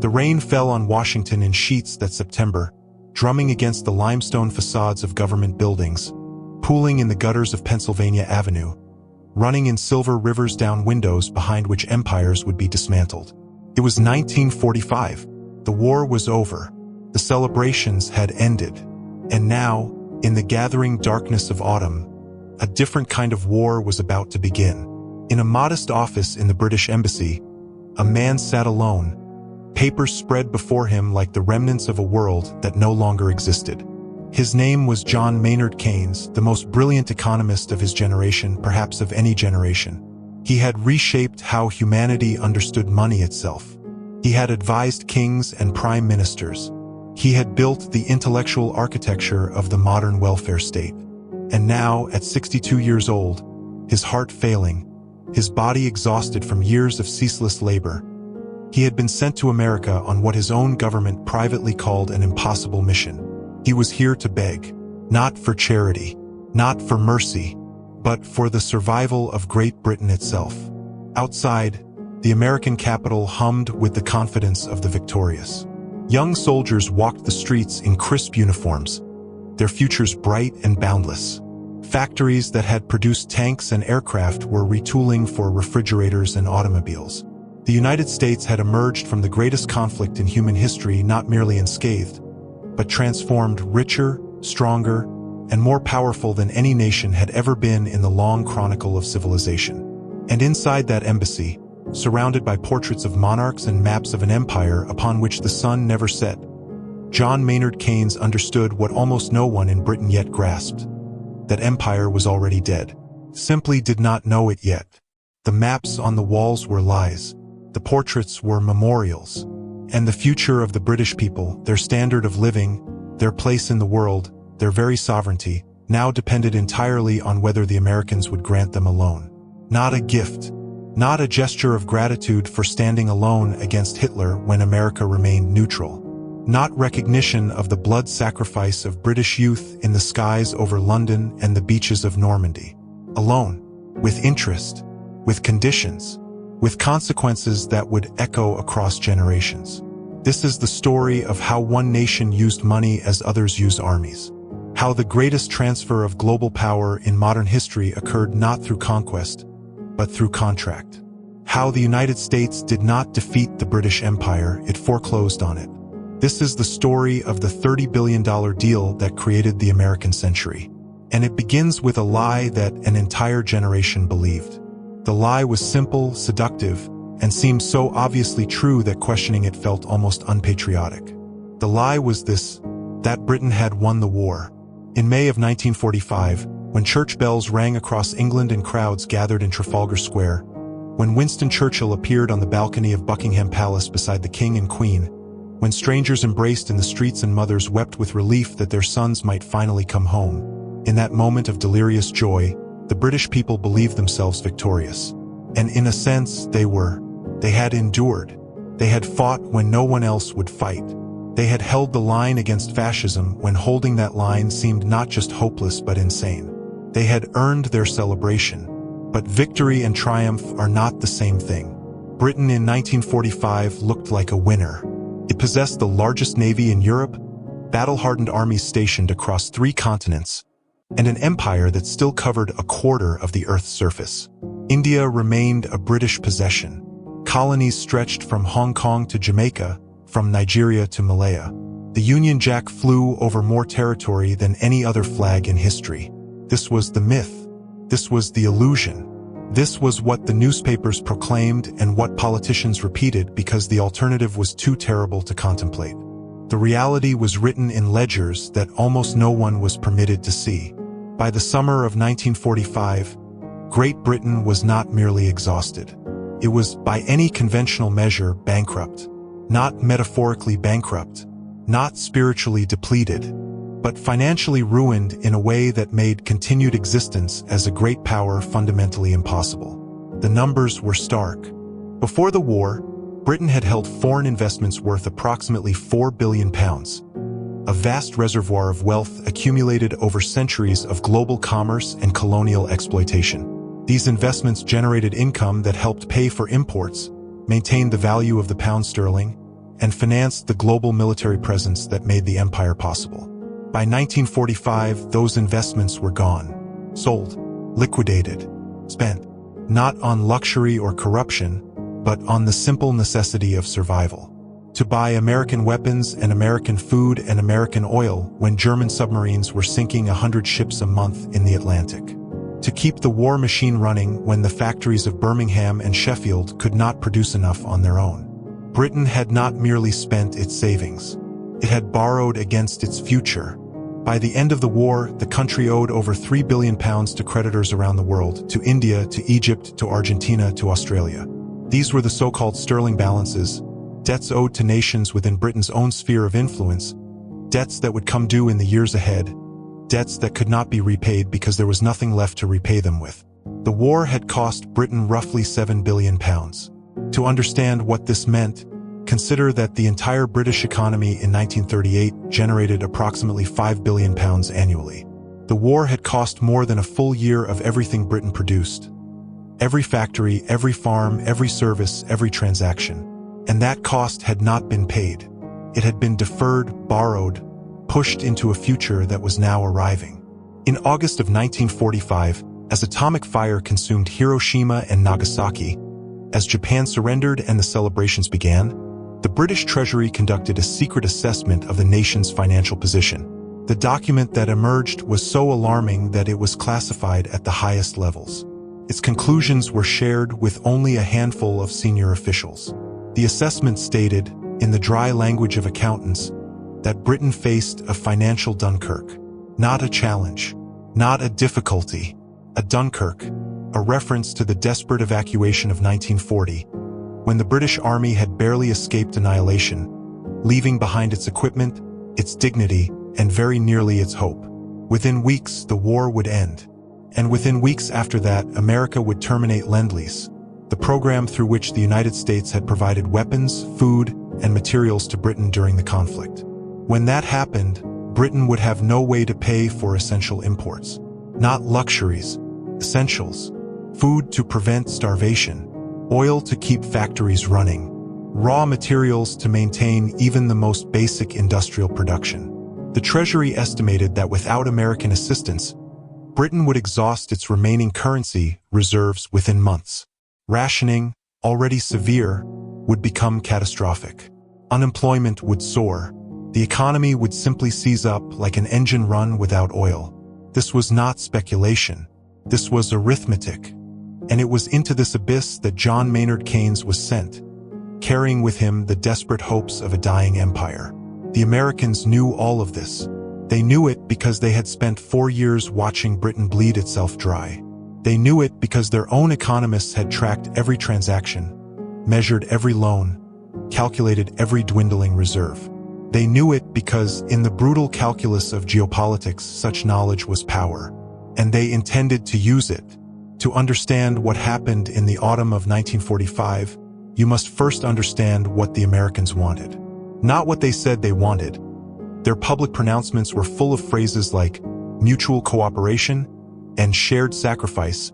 The rain fell on Washington in sheets that September, drumming against the limestone facades of government buildings, pooling in the gutters of Pennsylvania Avenue, running in silver rivers down windows behind which empires would be dismantled. It was 1945. The war was over. The celebrations had ended. And now, in the gathering darkness of autumn, a different kind of war was about to begin. In a modest office in the British Embassy, a man sat alone, papers spread before him like the remnants of a world that no longer existed. His name was John Maynard Keynes, the most brilliant economist of his generation, perhaps of any generation. He had reshaped how humanity understood money itself. He had advised kings and prime ministers. He had built the intellectual architecture of the modern welfare state. And now, at 62 years old, his heart failing, his body exhausted from years of ceaseless labor, he had been sent to America on what his own government privately called an impossible mission. He was here to beg, not for charity, not for mercy, but for the survival of Great Britain itself. Outside, the American capital hummed with the confidence of the victorious. Young soldiers walked the streets in crisp uniforms, their futures bright and boundless. Factories that had produced tanks and aircraft were retooling for refrigerators and automobiles. The United States had emerged from the greatest conflict in human history not merely unscathed, but transformed, richer, stronger, and more powerful than any nation had ever been in the long chronicle of civilization. And inside that embassy, surrounded by portraits of monarchs and maps of an empire upon which the sun never set, John Maynard Keynes understood what almost no one in Britain yet grasped: that empire was already dead. Simply did not know it yet. The maps on the walls were lies. The portraits were memorials. And the future of the British people, their standard of living, their place in the world, their very sovereignty, now depended entirely on whether the Americans would grant them a loan. Not a gift, not a gesture of gratitude for standing alone against Hitler when America remained neutral. Not recognition of the blood sacrifice of British youth in the skies over London and the beaches of Normandy. Alone, with interest, with conditions, with consequences that would echo across generations. This is the story of how one nation used money as others use armies. How the greatest transfer of global power in modern history occurred not through conquest, but through contract. How the United States did not defeat the British Empire, it foreclosed on it. This is the story of the $30 billion deal that created the American century. And it begins with a lie that an entire generation believed. The lie was simple, seductive, and seemed so obviously true that questioning it felt almost unpatriotic. The lie was this: that Britain had won the war. In May of 1945, when church bells rang across England and crowds gathered in Trafalgar Square, when Winston Churchill appeared on the balcony of Buckingham Palace beside the King and Queen, when strangers embraced in the streets and mothers wept with relief that their sons might finally come home, in that moment of delirious joy, the British people believed themselves victorious. And in a sense, they were. They had endured. They had fought when no one else would fight. They had held the line against fascism when holding that line seemed not just hopeless but insane. They had earned their celebration. But victory and triumph are not the same thing. Britain in 1945 looked like a winner. It possessed the largest navy in Europe, battle-hardened armies stationed across 3 continents, and an empire that still covered a quarter of the Earth's surface. India remained a British possession. Colonies stretched from Hong Kong to Jamaica, from Nigeria to Malaya. The Union Jack flew over more territory than any other flag in history. This was the myth. This was the illusion. This was what the newspapers proclaimed and what politicians repeated because the alternative was too terrible to contemplate. The reality was written in ledgers that almost no one was permitted to see. By the summer of 1945, Great Britain was not merely exhausted. It was, by any conventional measure, bankrupt. Not metaphorically bankrupt, not spiritually depleted, but financially ruined in a way that made continued existence as a great power fundamentally impossible. The numbers were stark. Before the war, Britain had held foreign investments worth approximately £4 billion, a vast reservoir of wealth accumulated over centuries of global commerce and colonial exploitation. These investments generated income that helped pay for imports, maintained the value of the pound sterling, and financed the global military presence that made the empire possible. By 1945, those investments were gone, sold, liquidated, spent, not on luxury or corruption, but on the simple necessity of survival. To buy American weapons and American food and American oil when German submarines were sinking 100 ships a month in the Atlantic. To keep the war machine running when the factories of Birmingham and Sheffield could not produce enough on their own. Britain had not merely spent its savings. It had borrowed against its future. By the end of the war, the country owed over £3 billion to creditors around the world, to India, to Egypt, to Argentina, to Australia. These were the so-called sterling balances, debts owed to nations within Britain's own sphere of influence, debts that would come due in the years ahead, debts that could not be repaid because there was nothing left to repay them with. The war had cost Britain roughly £7 billion. To understand what this meant, consider that the entire British economy in 1938 generated approximately £5 billion annually. The war had cost more than a full year of everything Britain produced. Every factory, every farm, every service, every transaction. And that cost had not been paid. It had been deferred, borrowed, pushed into a future that was now arriving. In August of 1945, as atomic fire consumed Hiroshima and Nagasaki, as Japan surrendered and the celebrations began, the British Treasury conducted a secret assessment of the nation's financial position. The document that emerged was so alarming that it was classified at the highest levels. Its conclusions were shared with only a handful of senior officials. The assessment stated, in the dry language of accountants, that Britain faced a financial Dunkirk. Not a challenge, not a difficulty, a Dunkirk, a reference to the desperate evacuation of 1940, when the British Army had barely escaped annihilation, leaving behind its equipment, its dignity, and very nearly its hope. Within weeks, the war would end. And within weeks after that, America would terminate Lend-Lease, the program through which the United States had provided weapons, food, and materials to Britain during the conflict. When that happened, Britain would have no way to pay for essential imports. Not luxuries, essentials. Food to prevent starvation, oil to keep factories running, raw materials to maintain even the most basic industrial production. The Treasury estimated that without American assistance, Britain would exhaust its remaining currency reserves within months. Rationing, already severe, would become catastrophic. Unemployment would soar. The economy would simply seize up like an engine run without oil. This was not speculation. This was arithmetic. And it was into this abyss that John Maynard Keynes was sent, carrying with him the desperate hopes of a dying empire. The Americans knew all of this. They knew it because they had spent 4 years watching Britain bleed itself dry. They knew it because their own economists had tracked every transaction, measured every loan, calculated every dwindling reserve. They knew it because, in the brutal calculus of geopolitics, such knowledge was power. And they intended to use it. To understand what happened in the autumn of 1945, you must first understand what the Americans wanted. Not what they said they wanted. Their public pronouncements were full of phrases like mutual cooperation and shared sacrifice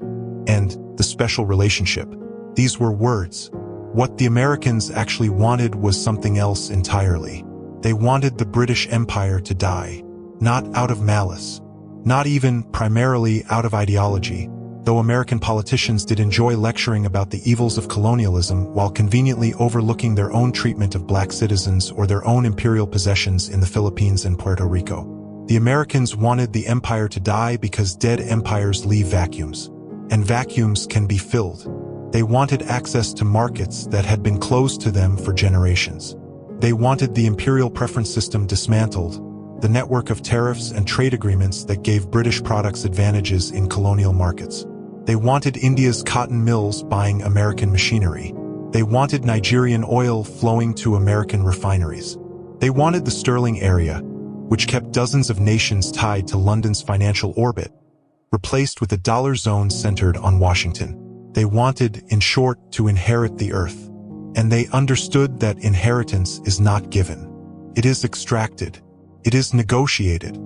and the special relationship. These were words. What the Americans actually wanted was something else entirely. They wanted the British Empire to die, not out of malice, not even primarily out of ideology, though American politicians did enjoy lecturing about the evils of colonialism while conveniently overlooking their own treatment of black citizens or their own imperial possessions in the Philippines and Puerto Rico. The Americans wanted the empire to die because dead empires leave vacuums, and vacuums can be filled. They wanted access to markets that had been closed to them for generations. They wanted the imperial preference system dismantled, the network of tariffs and trade agreements that gave British products advantages in colonial markets. They wanted India's cotton mills buying American machinery. They wanted Nigerian oil flowing to American refineries. They wanted the sterling area, which kept dozens of nations tied to London's financial orbit, replaced with a dollar zone centered on Washington. They wanted, in short, to inherit the earth. And they understood that inheritance is not given. It is extracted. It is negotiated.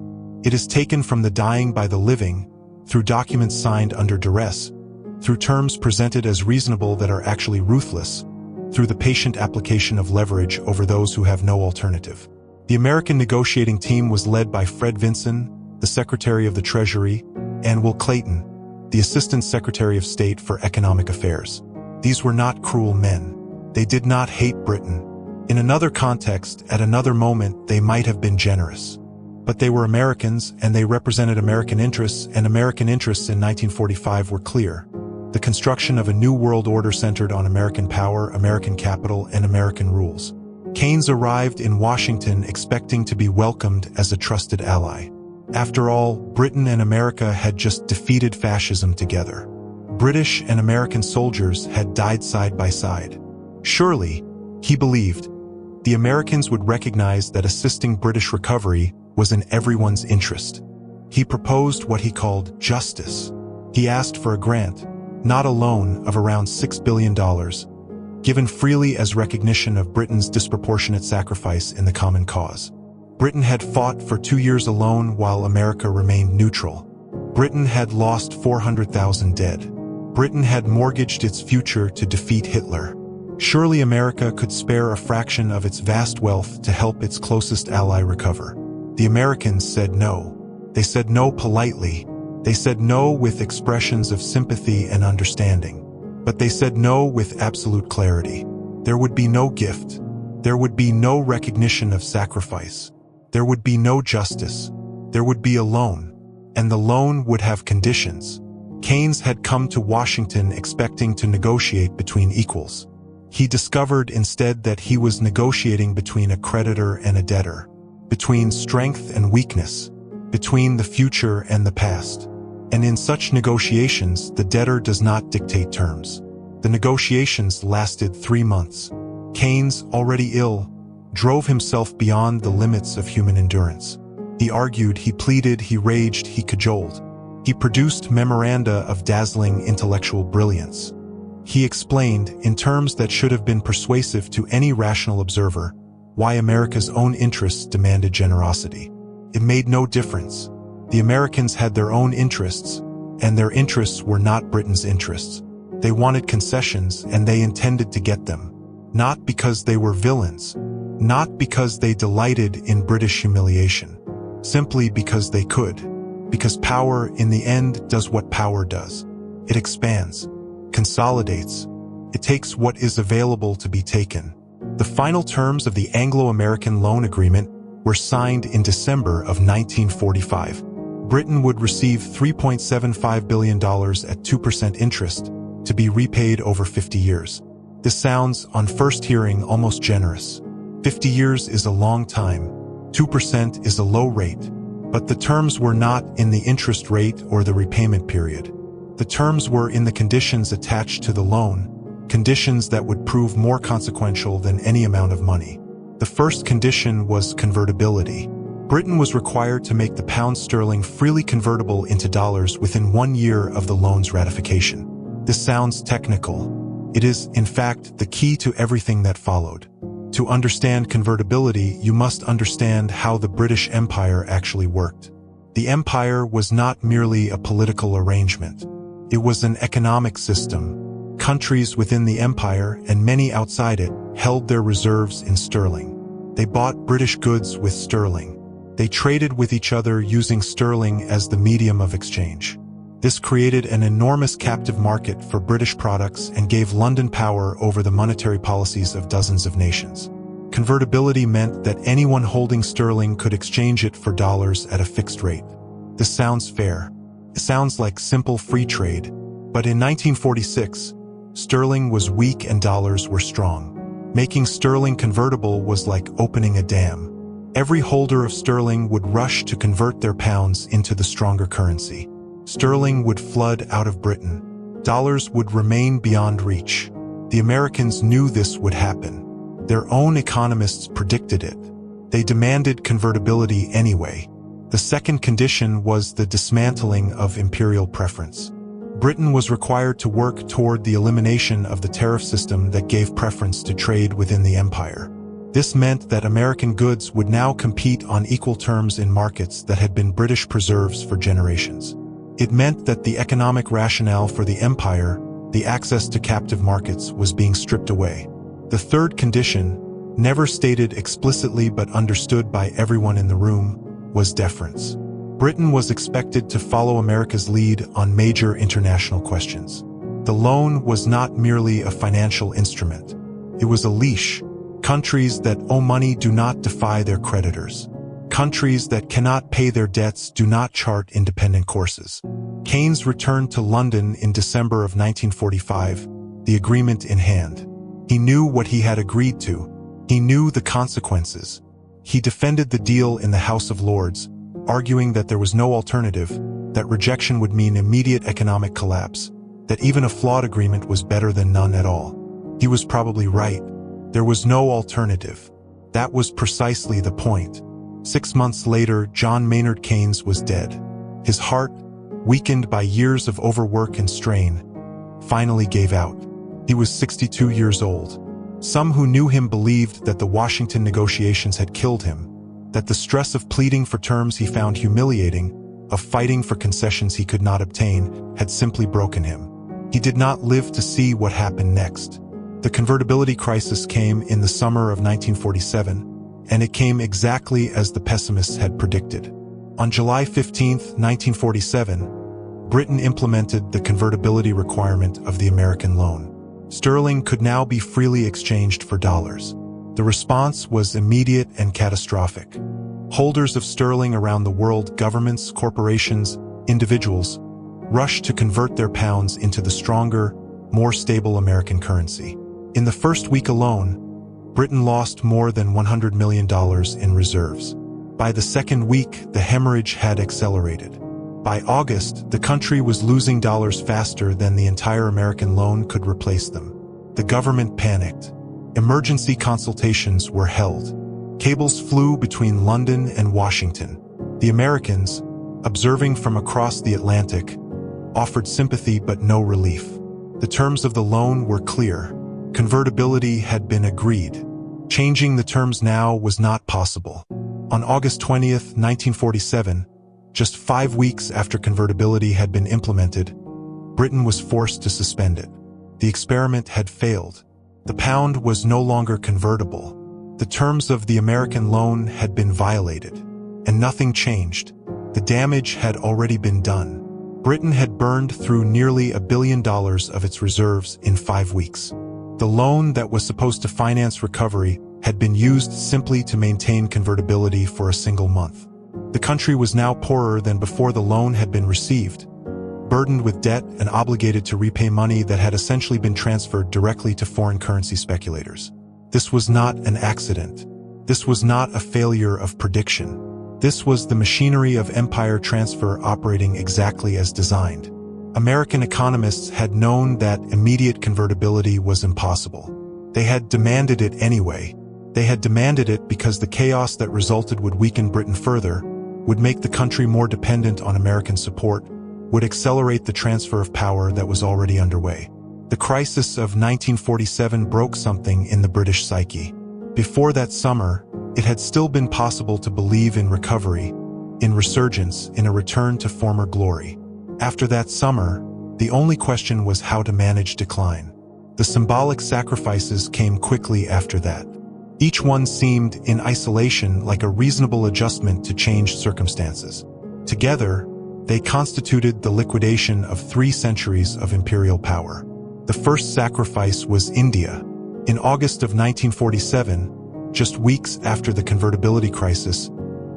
It is taken from the dying by the living, through documents signed under duress, through terms presented as reasonable that are actually ruthless, through the patient application of leverage over those who have no alternative. The American negotiating team was led by Fred Vinson, the Secretary of the Treasury, and Will Clayton, the Assistant Secretary of State for Economic Affairs. These were not cruel men. They did not hate Britain. In another context, at another moment, they might have been generous. But they were Americans, and they represented American interests, and American interests in 1945 were clear. The construction of a new world order centered on American power, American capital, and American rules. Keynes arrived in Washington expecting to be welcomed as a trusted ally. After all, Britain and America had just defeated fascism together. British and American soldiers had died side by side. Surely, he believed, the Americans would recognize that assisting British recovery was in everyone's interest. He proposed what he called justice. He asked for a grant, not a loan, of around $6 billion, given freely as recognition of Britain's disproportionate sacrifice in the common cause. Britain had fought for 2 years alone while America remained neutral. Britain had lost 400,000 dead. Britain had mortgaged its future to defeat Hitler. Surely America could spare a fraction of its vast wealth to help its closest ally recover. The Americans said no. They said no politely. They said no with expressions of sympathy and understanding. But they said no with absolute clarity. There would be no gift. There would be no recognition of sacrifice. There would be no justice. There would be a loan. And the loan would have conditions. Keynes had come to Washington expecting to negotiate between equals. He discovered instead that he was negotiating between a creditor and a debtor, between strength and weakness, between the future and the past. And in such negotiations, the debtor does not dictate terms. The negotiations lasted 3 months. Keynes, already ill, drove himself beyond the limits of human endurance. He argued, he pleaded, he raged, he cajoled. He produced memoranda of dazzling intellectual brilliance. He explained, in terms that should have been persuasive to any rational observer, why America's own interests demanded generosity. It made no difference. The Americans had their own interests, and their interests were not Britain's interests. They wanted concessions, and they intended to get them. Not because they were villains, not because they delighted in British humiliation, simply because they could. Because power, in the end, does what power does. It expands, consolidates. It takes what is available to be taken. The final terms of the Anglo-American Loan Agreement were signed in December of 1945. Britain would receive $3.75 billion at 2% interest to be repaid over 50 years. This sounds, on first hearing, almost generous. 50 years is a long time. 2% is a low rate. But the terms were not in the interest rate or the repayment period. The terms were in the conditions attached to the loan, conditions that would prove more consequential than any amount of money. The first condition was convertibility. Britain was required to make the pound sterling freely convertible into dollars within 1 year of the loan's ratification. This sounds technical. It is, in fact, the key to everything that followed. To understand convertibility, you must understand how the British Empire actually worked. The empire was not merely a political arrangement. It was an economic system. Countries within the empire, and many outside it, held their reserves in sterling. They bought British goods with sterling. They traded with each other using sterling as the medium of exchange. This created an enormous captive market for British products and gave London power over the monetary policies of dozens of nations. Convertibility meant that anyone holding sterling could exchange it for dollars at a fixed rate. This sounds fair. It sounds like simple free trade. But in 1946, sterling was weak and dollars were strong. Making sterling convertible was like opening a dam. Every holder of sterling would rush to convert their pounds into the stronger currency. Sterling would flood out of Britain. Dollars would remain beyond reach. The Americans knew this would happen. Their own economists predicted it. They demanded convertibility anyway. The second condition was the dismantling of imperial preference. Britain was required to work toward the elimination of the tariff system that gave preference to trade within the empire. This meant that American goods would now compete on equal terms in markets that had been British preserves for generations. It meant that the economic rationale for the empire, the access to captive markets, was being stripped away. The third condition, never stated explicitly but understood by everyone in the room, was deference. Britain was expected to follow America's lead on major international questions. The loan was not merely a financial instrument. It was a leash. Countries that owe money do not defy their creditors. Countries that cannot pay their debts do not chart independent courses. Keynes returned to London in December of 1945, the agreement in hand. He knew what he had agreed to. He knew the consequences. He defended the deal in the House of Lords, arguing that there was no alternative, that rejection would mean immediate economic collapse, that even a flawed agreement was better than none at all. He was probably right. There was no alternative. That was precisely the point. 6 months later, John Maynard Keynes was dead. His heart, weakened by years of overwork and strain, finally gave out. He was 62 years old. Some who knew him believed that the Washington negotiations had killed him, that the stress of pleading for terms he found humiliating, of fighting for concessions he could not obtain, had simply broken him. He did not live to see what happened next. The convertibility crisis came in the summer of 1947, and it came exactly as the pessimists had predicted. On July 15, 1947, Britain implemented the convertibility requirement of the American loan. Sterling could now be freely exchanged for dollars. The response was immediate and catastrophic. Holders of sterling around the world, governments, corporations, individuals, rushed to convert their pounds into the stronger, more stable American currency. In the first week alone, Britain lost more than $100 million in reserves. By the second week, the hemorrhage had accelerated. By August, the country was losing dollars faster than the entire American loan could replace them. The government panicked. Emergency consultations were held. Cables flew between London and Washington. The Americans, observing from across the Atlantic, offered sympathy but no relief. The terms of the loan were clear. Convertibility had been agreed. Changing the terms now was not possible. On August 20, 1947, just 5 weeks after convertibility had been implemented, Britain was forced to suspend it. The experiment had failed. The pound was no longer convertible. The terms of the American loan had been violated, and nothing changed. The damage had already been done. Britain had burned through nearly $1 billion of its reserves in 5 weeks. The loan that was supposed to finance recovery had been used simply to maintain convertibility for a single month. The country was now poorer than before the loan had been received, burdened with debt and obligated to repay money that had essentially been transferred directly to foreign currency speculators. This was not an accident. This was not a failure of prediction. This was the machinery of empire transfer operating exactly as designed. American economists had known that immediate convertibility was impossible. They had demanded it anyway. They had demanded it because the chaos that resulted would weaken Britain further, would make the country more dependent on American support, would accelerate the transfer of power that was already underway. The crisis of 1947 broke something in the British psyche. Before that summer, it had still been possible to believe in recovery, in resurgence, in a return to former glory. After that summer, the only question was how to manage decline. The symbolic sacrifices came quickly after that. Each one seemed, in isolation, like a reasonable adjustment to changed circumstances. Together, they constituted the liquidation of 3 centuries of imperial power. The first sacrifice was India. In August of 1947, just weeks after the convertibility crisis,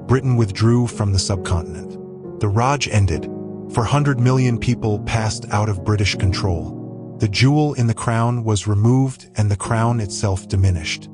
Britain withdrew from the subcontinent. The Raj ended. 400 million people passed out of British control. The jewel in the crown was removed and the crown itself diminished.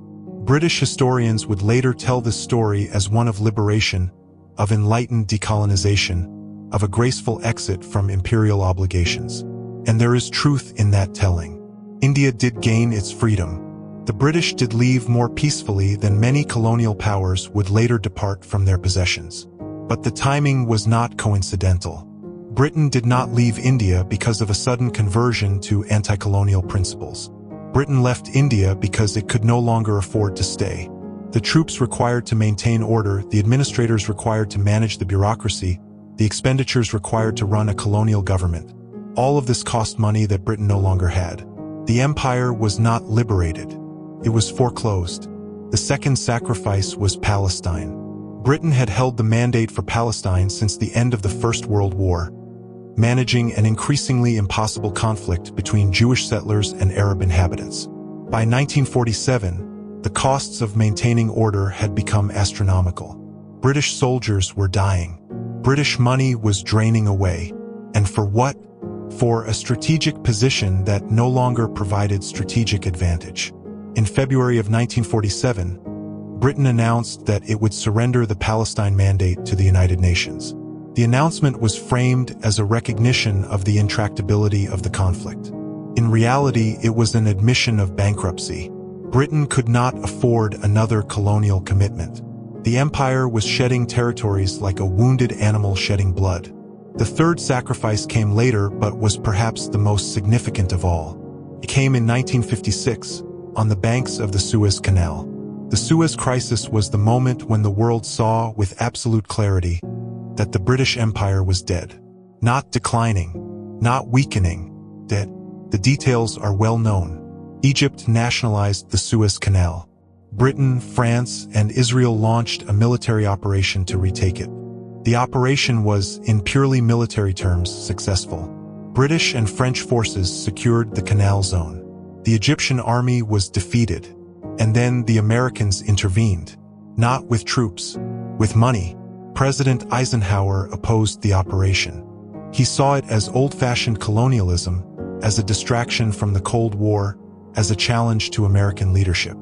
British historians would later tell this story as one of liberation, of enlightened decolonization, of a graceful exit from imperial obligations. And there is truth in that telling. India did gain its freedom. The British did leave more peacefully than many colonial powers would later depart from their possessions. But the timing was not coincidental. Britain did not leave India because of a sudden conversion to anti-colonial principles. Britain left India because it could no longer afford to stay. The troops required to maintain order, the administrators required to manage the bureaucracy, the expenditures required to run a colonial government. All of this cost money that Britain no longer had. The empire was not liberated. it was foreclosed. The second sacrifice was Palestine. Britain had held the mandate for Palestine since the end of the First World War, managing an increasingly impossible conflict between Jewish settlers and Arab inhabitants. By 1947, the costs of maintaining order had become astronomical. British soldiers were dying. British money was draining away. And for what? For a strategic position that no longer provided strategic advantage. In February of 1947, Britain announced that it would surrender the Palestine Mandate to the United Nations. The announcement was framed as a recognition of the intractability of the conflict. In reality, it was an admission of bankruptcy. Britain could not afford another colonial commitment. The empire was shedding territories like a wounded animal shedding blood. The third sacrifice came later, but was perhaps the most significant of all. It came in 1956, on the banks of the Suez Canal. The Suez Crisis was the moment when the world saw with absolute clarity that the British Empire was dead. Not declining, not weakening, dead. The details are well known. Egypt nationalized the Suez Canal. Britain, France, and Israel launched a military operation to retake it. The operation was, in purely military terms, successful. British and French forces secured the canal zone. The Egyptian army was defeated, and then the Americans intervened. Not with troops, with money. President Eisenhower opposed the operation. He saw it as old-fashioned colonialism, as a distraction from the Cold War, as a challenge to American leadership.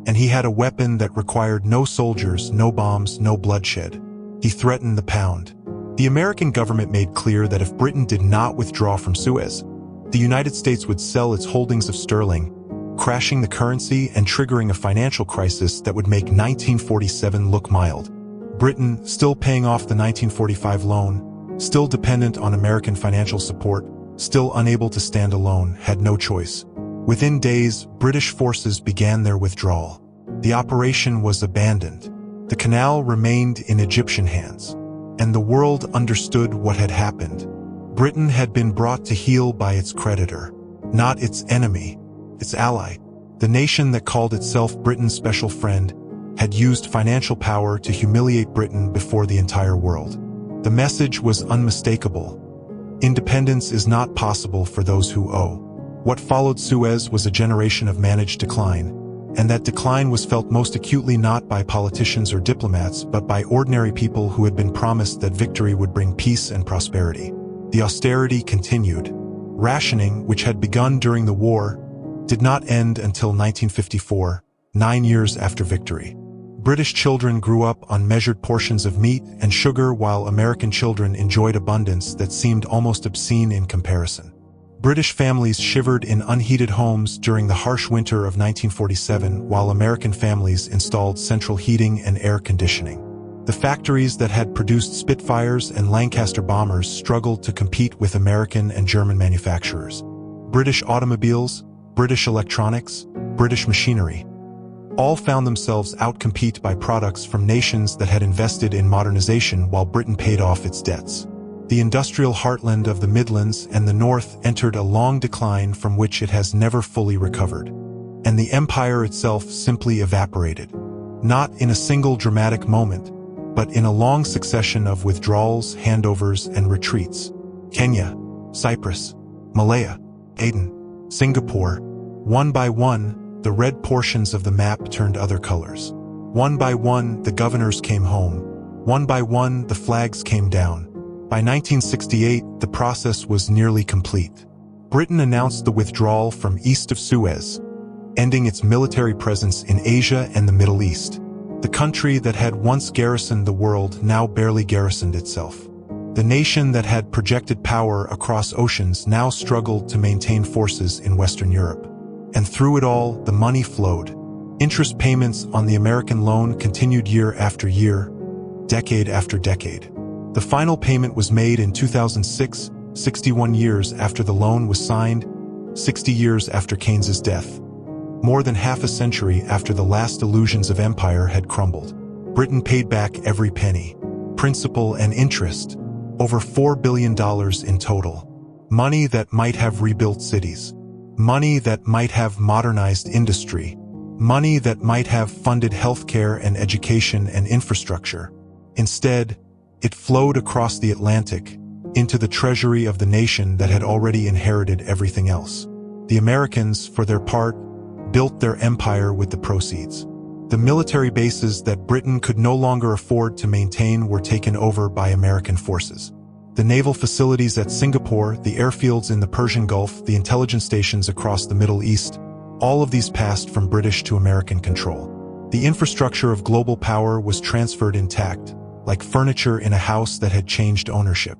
And he had a weapon that required no soldiers, no bombs, no bloodshed. He threatened the pound. The American government made clear that if Britain did not withdraw from Suez, the United States would sell its holdings of sterling, crashing the currency and triggering a financial crisis that would make 1947 look mild. Britain, still paying off the 1945 loan, still dependent on American financial support, still unable to stand alone, had no choice. Within days, British forces began their withdrawal. The operation was abandoned. The canal remained in Egyptian hands, and the world understood what had happened. Britain had been brought to heel by its creditor, not its enemy, its ally. The nation that called itself Britain's special friend had used financial power to humiliate Britain before the entire world. The message was unmistakable. Independence is not possible for those who owe. What followed Suez was a generation of managed decline, and that decline was felt most acutely not by politicians or diplomats, but by ordinary people who had been promised that victory would bring peace and prosperity. The austerity continued. Rationing, which had begun during the war, did not end until 1954, 9 years after victory. British children grew up on measured portions of meat and sugar, while American children enjoyed abundance that seemed almost obscene in comparison. British families shivered in unheated homes during the harsh winter of 1947, while American families installed central heating and air conditioning. The factories that had produced Spitfires and Lancaster bombers struggled to compete with American and German manufacturers. British automobiles, British electronics, British machinery, all found themselves outcompeted by products from nations that had invested in modernization while Britain paid off its debts. The industrial heartland of the Midlands and the North entered a long decline from which it has never fully recovered. And the empire itself simply evaporated. Not in a single dramatic moment, but in a long succession of withdrawals, handovers, and retreats. Kenya, Cyprus, Malaya, Aden, Singapore. One by one, the red portions of the map turned other colors. One by one, the governors came home. One by one, the flags came down. By 1968, the process was nearly complete. Britain announced the withdrawal from east of Suez, ending its military presence in Asia and the Middle East. The country that had once garrisoned the world now barely garrisoned itself. The nation that had projected power across oceans now struggled to maintain forces in Western Europe. And through it all, the money flowed. Interest payments on the American loan continued year after year, decade after decade. The final payment was made in 2006, 61 years after the loan was signed, 60 years after Keynes's death. More than half a century after the last illusions of empire had crumbled. Britain paid back every penny, principal and interest, over $4 billion in total. Money that might have rebuilt cities. Money that might have modernized industry. money that might have funded healthcare and education and infrastructure. Instead, it flowed across the Atlantic into the treasury of the nation that had already inherited everything else. The Americans, for their part, built their empire with the proceeds. The military bases that Britain could no longer afford to maintain were taken over by American forces. The naval facilities at Singapore, the airfields in the Persian Gulf, the intelligence stations across the Middle East, all of these passed from British to American control. The infrastructure of global power was transferred intact, like furniture in a house that had changed ownership.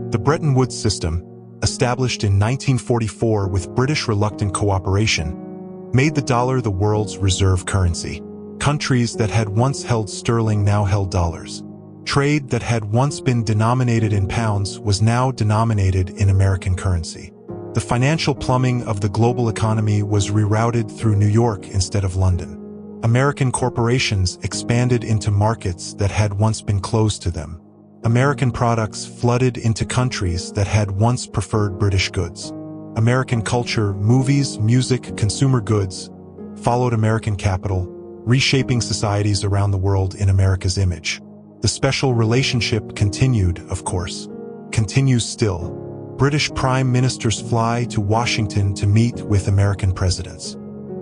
The Bretton Woods system, established in 1944 with British reluctant cooperation, made the dollar the world's reserve currency. Countries that had once held sterling now held dollars. Trade that had once been denominated in pounds was now denominated in American currency. The financial plumbing of the global economy was rerouted through New York instead of London. American corporations expanded into markets that had once been closed to them. American products flooded into countries that had once preferred British goods. American culture, movies, music, consumer goods followed American capital, reshaping societies around the world in America's image. The special relationship continued, of course. Continues still. British prime ministers fly to Washington to meet with American presidents.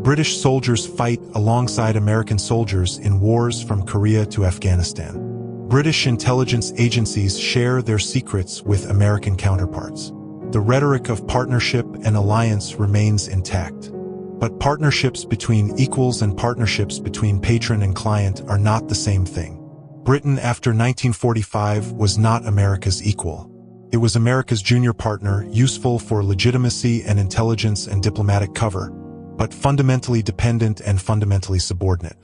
British soldiers fight alongside American soldiers in wars from Korea to Afghanistan. British intelligence agencies share their secrets with American counterparts. The rhetoric of partnership and alliance remains intact. But partnerships between equals and partnerships between patron and client are not the same thing. Britain after 1945 was not America's equal. It was America's junior partner, useful for legitimacy and intelligence and diplomatic cover, but fundamentally dependent and fundamentally subordinate.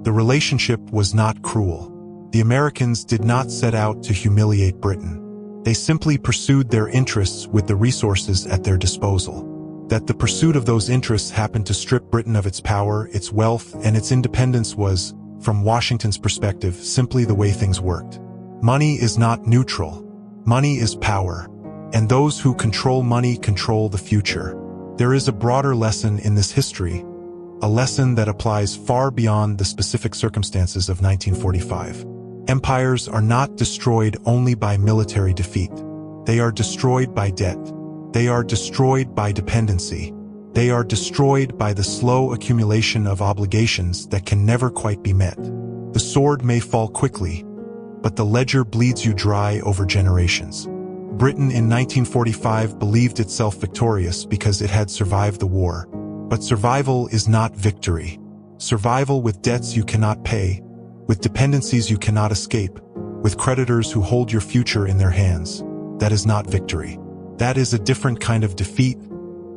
The relationship was not cruel. The Americans did not set out to humiliate Britain. They simply pursued their interests with the resources at their disposal. That the pursuit of those interests happened to strip Britain of its power, its wealth, and its independence was, from Washington's perspective, simply the way things worked. Money is not neutral. Money is power, and those who control money control the future. There is a broader lesson in this history, a lesson that applies far beyond the specific circumstances of 1945. Empires are not destroyed only by military defeat. They are destroyed by debt. They are destroyed by dependency. They are destroyed by the slow accumulation of obligations that can never quite be met. The sword may fall quickly, but the ledger bleeds you dry over generations. Britain in 1945 believed itself victorious because it had survived the war. But survival is not victory. Survival with debts you cannot pay, with dependencies you cannot escape, with creditors who hold your future in their hands, that is not victory. That is a different kind of defeat,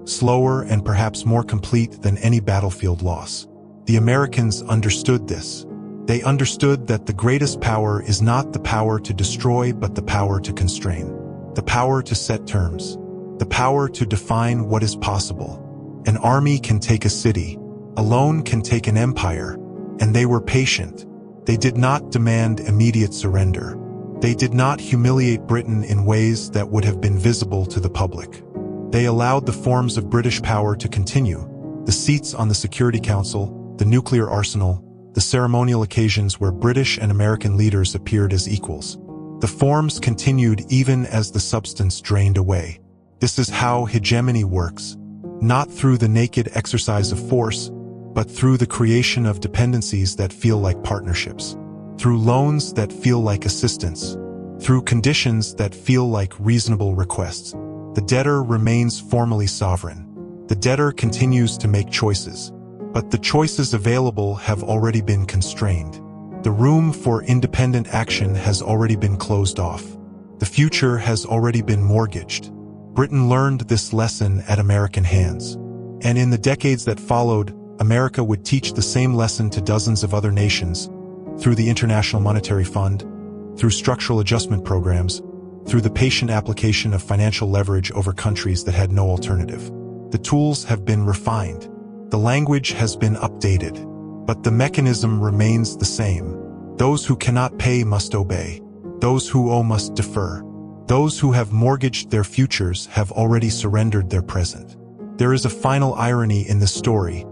slower and perhaps more complete than any battlefield loss. The Americans understood this. They understood that the greatest power is not the power to destroy but the power to constrain. The power to set terms. The power to define what is possible. An army can take a city. A loan can take an empire. And they were patient. They did not demand immediate surrender. They did not humiliate Britain in ways that would have been visible to the public. They allowed the forms of British power to continue. The seats on the Security Council, the nuclear arsenal, the ceremonial occasions where British and American leaders appeared as equals. The forms continued even as the substance drained away. This is how hegemony works, not through the naked exercise of force, but through the creation of dependencies that feel like partnerships, through loans that feel like assistance, through conditions that feel like reasonable requests. The debtor remains formally sovereign. The debtor continues to make choices, but the choices available have already been constrained. The room for independent action has already been closed off. The future has already been mortgaged. Britain learned this lesson at American hands. And in the decades that followed, America would teach the same lesson to dozens of other nations, through the International Monetary Fund, through structural adjustment programs, through the patient application of financial leverage over countries that had no alternative. The tools have been refined. The language has been updated. But the mechanism remains the same. Those who cannot pay must obey. Those who owe must defer. Those who have mortgaged their futures have already surrendered their present. There is a final irony in this story.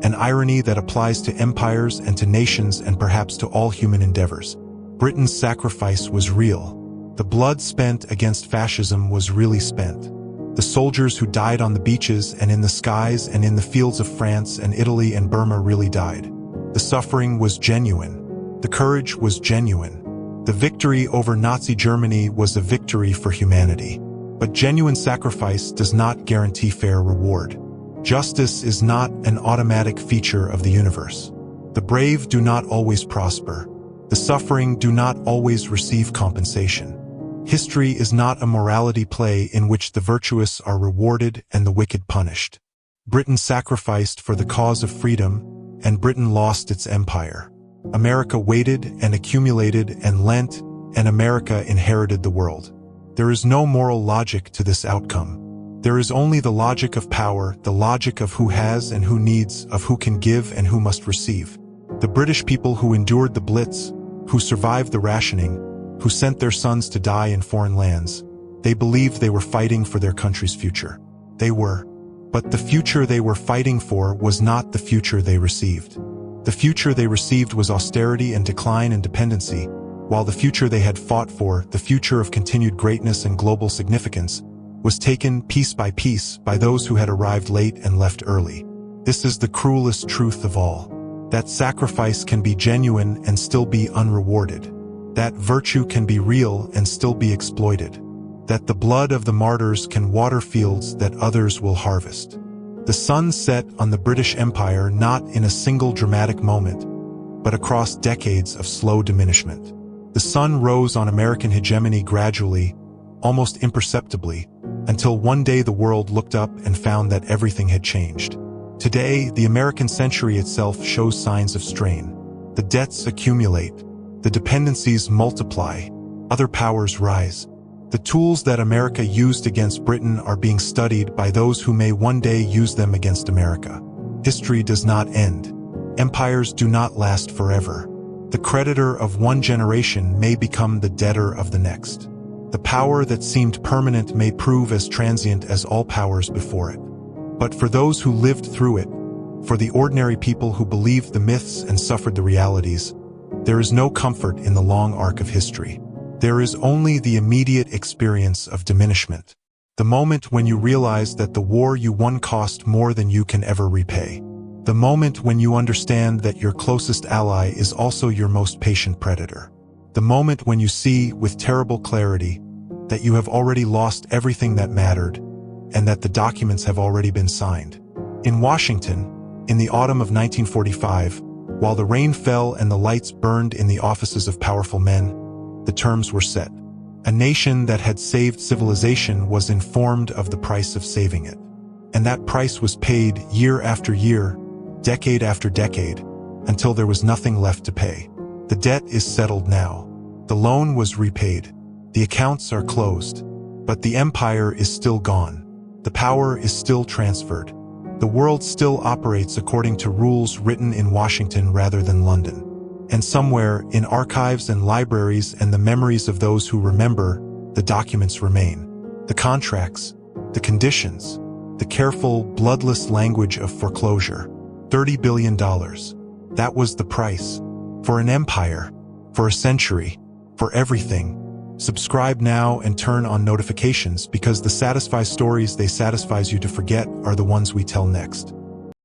an irony that applies to empires and to nations and perhaps to all human endeavors. Britain's sacrifice was real. The blood spent against fascism was really spent. The soldiers who died on the beaches and in the skies and in the fields of France and Italy and Burma really died. The suffering was genuine. The courage was genuine. The victory over Nazi Germany was a victory for humanity. But genuine sacrifice does not guarantee fair reward. Justice is not an automatic feature of the universe. The brave do not always prosper. The suffering do not always receive compensation. History is not a morality play in which the virtuous are rewarded and the wicked punished. Britain sacrificed for the cause of freedom, and Britain lost its empire. America waited and accumulated and lent, and America inherited the world. There is no moral logic to this outcome. There is only the logic of power, the logic of who has and who needs, of who can give and who must receive. The British people who endured the Blitz, who survived the rationing, who sent their sons to die in foreign lands, they believed they were fighting for their country's future. They were. But the future they were fighting for was not the future they received. The future they received was austerity and decline and dependency, while the future they had fought for, the future of continued greatness and global significance, was taken piece by those who had arrived late and left early. This is the cruelest truth of all. That sacrifice can be genuine and still be unrewarded. That virtue can be real and still be exploited. That the blood of the martyrs can water fields that others will harvest. The sun set on the British Empire not in a single dramatic moment, but across decades of slow diminishment. The sun rose on American hegemony gradually, almost imperceptibly, until one day the world looked up and found that everything had changed. Today, the American century itself shows signs of strain. The debts accumulate. The dependencies multiply. Other powers rise. The tools that America used against Britain are being studied by those who may one day use them against America. History does not end. Empires do not last forever. The creditor of one generation may become the debtor of the next. The power that seemed permanent may prove as transient as all powers before it. But for those who lived through it, for the ordinary people who believed the myths and suffered the realities, there is no comfort in the long arc of history. There is only the immediate experience of diminishment. The moment when you realize that the war you won cost more than you can ever repay. The moment when you understand that your closest ally is also your most patient predator. The moment when you see, with terrible clarity, that you have already lost everything that mattered, and that the documents have already been signed. In Washington, in the autumn of 1945, while the rain fell and the lights burned in the offices of powerful men, the terms were set. A nation that had saved civilization was informed of the price of saving it. And that price was paid year after year, decade after decade, until there was nothing left to pay. The debt is settled now. The loan was repaid. The accounts are closed. But the empire is still gone. The power is still transferred. The world still operates according to rules written in Washington rather than London. And somewhere, in archives and libraries and the memories of those who remember, the documents remain. The contracts, the conditions, the careful, bloodless language of foreclosure. $30 billion. That was the price. For an empire. For a century. For everything. Subscribe now and turn on notifications because the satisfied stories they satisfies you to forget are the ones we tell next.